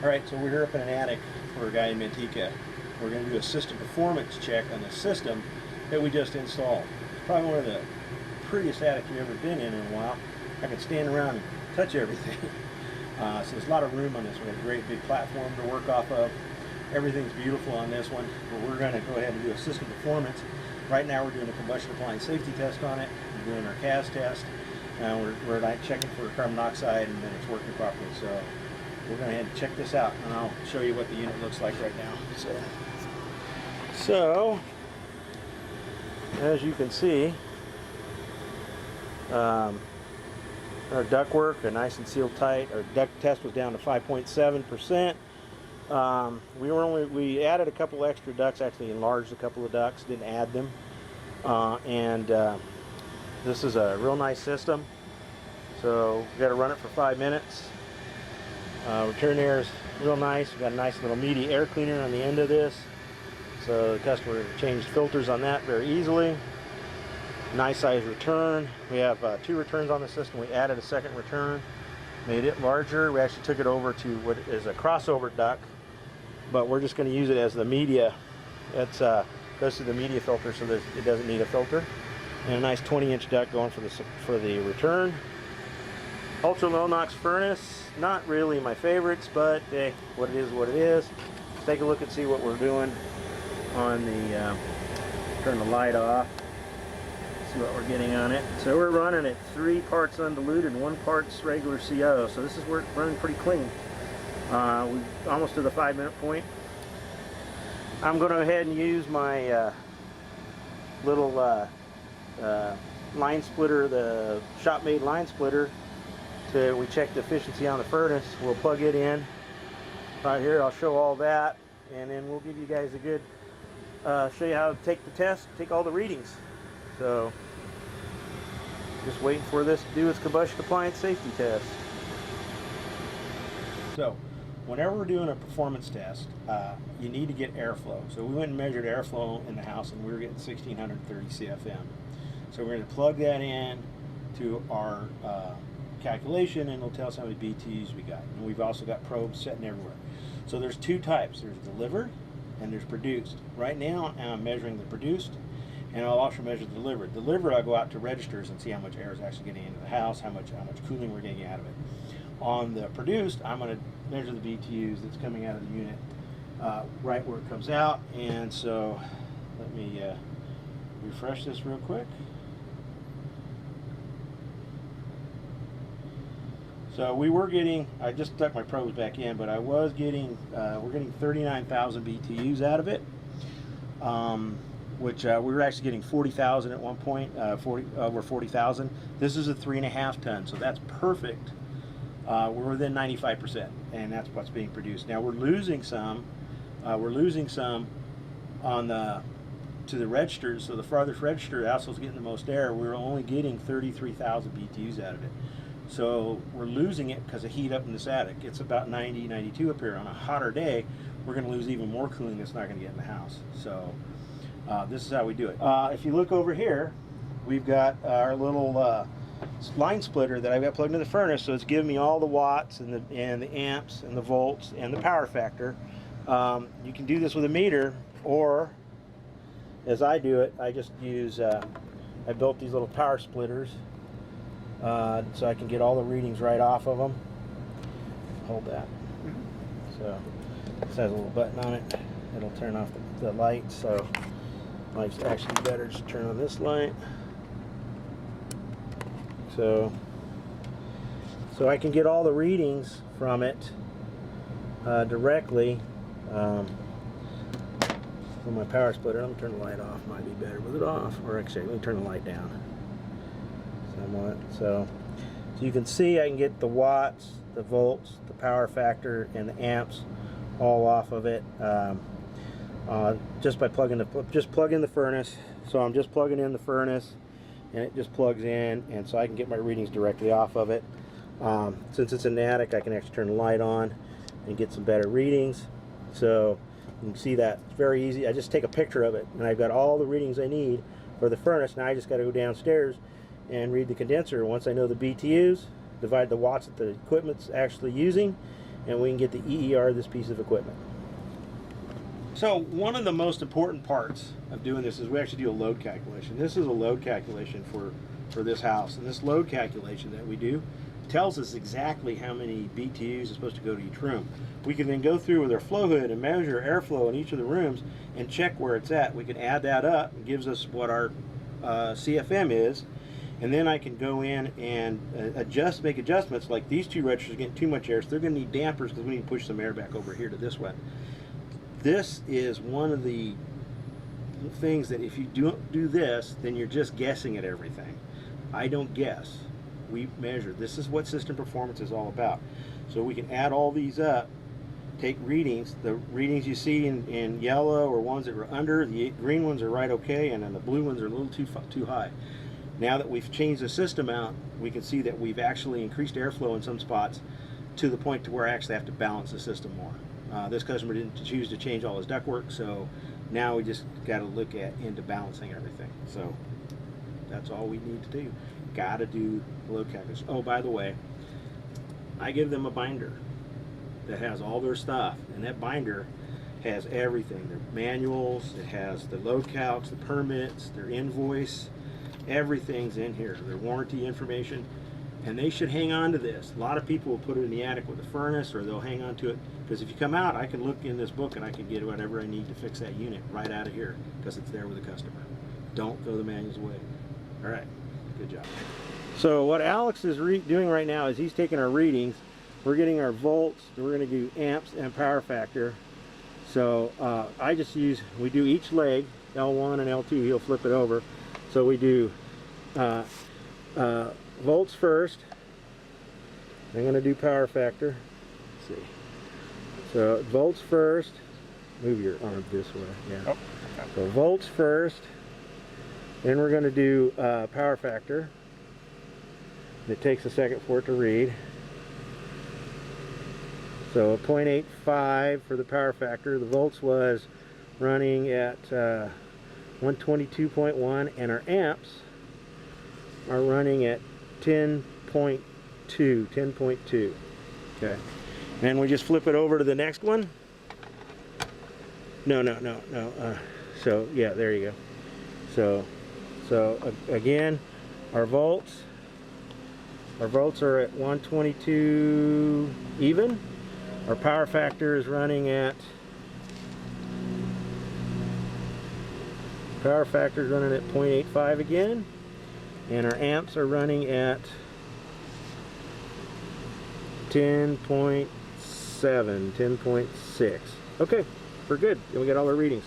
Alright, so we're here up in an attic for a guy in Manteca. We're going to do a system performance check on the system that we just installed. It's probably one of the prettiest attics we've ever been in a while. I can stand around and touch everything. So there's a lot of room on this. We have a great big platform to work off of. Everything's beautiful on this one, but we're going to go ahead and do a system performance. Right now we're doing a combustion appliance safety test on it. We're doing our CAS test. We're checking for carbon monoxide, and then it's working properly. So we're going to head and check this out, and I'll show you what the unit looks like right now. So as you can see, our ductwork are nice and sealed tight. Our duct test was down to 5.7%. We added a couple extra ducts, actually enlarged a couple of ducts, didn't add them. This is a real nice system. So we've got to run it for 5 minutes. Return air is real nice. We've got a nice little meaty air cleaner on the end of this. So the customer changed filters on that very easily. Nice size return. We have 2 returns on the system. We added a second return, made it larger. We actually took it over to what is a crossover duct, but we're just going to use it as the media. It goes through the media filter, so that it doesn't need a filter. And a nice 20-inch duct going for the return. Ultra low NOx furnace, not really my favorites, but hey, what it is what it is. Let's take a look and see what we're doing on the turn the light off. See what we're getting on it. So we're running at 3 parts undiluted and 1 parts regular CO. So this is running pretty clean. We're almost to the 5-minute point. I'm going to go ahead and use my little line splitter, the shop-made line splitter. We check the efficiency on the furnace. We'll plug it in right here. I'll show all that, and then we'll give you guys a good show you how to take the test, take all the readings. So just waiting for this to do its combustion appliance safety test. So whenever we're doing a performance test, you need to get airflow. So we went and measured airflow in the house, and we were getting 1630 CFM. So we're going to plug that in to our calculation, and it'll tell us how many BTUs we got. And we've also got probes sitting everywhere. So there's 2 types. There's delivered and there's produced. Right now I'm measuring the produced, and I'll also measure the delivered. Delivered, I'll go out to registers and see how much air is actually getting into the house, how much cooling we're getting out of it. On the produced, I'm going to measure the BTUs that's coming out of the unit right where it comes out. And so let me refresh this real quick. So we were getting, I just stuck my probes back in, but I was getting, we're getting 39,000 BTUs out of it, which we were actually getting 40,000 at one point, over 40,000. This is a 3.5 ton, so that's perfect. We're within 95%, and that's what's being produced. Now we're losing some on to the registers. So the farthest register, Also's getting the most air. We're only getting 33,000 BTUs out of it. So we're losing it because of heat up in this attic. It's about 90, 92 up here. On a hotter day, we're going to lose even more cooling that's not going to get in the house. So this is how we do it. If you look over here, we've got our little line splitter that I've got plugged into the furnace. So it's giving me all the watts and the amps and the volts and the power factor. You can do this with a meter, or as I do it, I just use, I built these little power splitters. So I can get all the readings right off of them. Hold that. So this has a little button on it. It'll turn off the light. So it's actually better just turn on this light. So I can get all the readings from it directly from my power splitter. Let me turn the light off. Might be better with it off. Or actually, let me turn the light down. So you can see I can get the watts, the volts, the power factor, and the amps all off of it just by plugging the furnace. So I'm just plugging in the furnace, and it just plugs in, and so I can get my readings directly off of it. Since it's an attic, I can actually turn the light on and get some better readings. So you can see that it's very easy. I just take a picture of it, and I've got all the readings I need for the furnace. Now I just got to go downstairs and read the condenser. Once I know the BTUs, divide the watts that the equipment's actually using, and we can get the EER of this piece of equipment. So one of the most important parts of doing this is we actually do a load calculation. This is a load calculation for this house, and this load calculation that we do tells us exactly how many BTUs is supposed to go to each room. We can then go through with our flow hood and measure airflow in each of the rooms and check where it's at. We can add that up. It gives us what our CFM is, and then I can go in and make adjustments. Like these two registers are getting too much air, so they're going to need dampers because we need to push some air back over here to this one. This is one of the things that if you don't do this, then you're just guessing at everything. I don't guess. We measure. This is what system performance is all about. So we can add all these up, take readings. The readings you see in yellow are ones that were under, the green ones are right okay, and then the blue ones are a little too high. Now that we've changed the system out, we can see that we've actually increased airflow in some spots to the point to where I actually have to balance the system more. This customer didn't choose to change all his ductwork, so now we just got to look into balancing everything. So that's all we need to do. Got to do load calculation. Oh, by the way, I give them a binder that has all their stuff, and that binder has everything. Their manuals, it has the load calcs, the permits, their invoice, everything's in here. Their warranty information, and they should hang on to this. A lot of people will put it in the attic with a furnace, or they'll hang on to it, because if you come out, I can look in this book and I can get whatever I need to fix that unit right out of here, because it's there with the customer. Don't throw the manuals away. All right, good job. So what Alex is doing right now is he's taking our readings. We're getting our volts, we're going to do amps and power factor. So we do each leg, L1 and L2, he'll flip it over. So we do volts first. I'm going to do power factor. Let's see. So volts first. Move your arm this way. Yeah. Oh, okay. So volts first. Then we're going to do power factor. It takes a second for it to read. So 0.85 for the power factor. The volts was running at 122.1, and our amps are running at 10.2. Okay. And we just flip it over to the next one. No. So yeah, there you go. So again, our volts are at 122 even. Our power factor is running at 0.85 again, and our amps are running at 10.7, 10.6. Okay, we're good. And we got all our readings.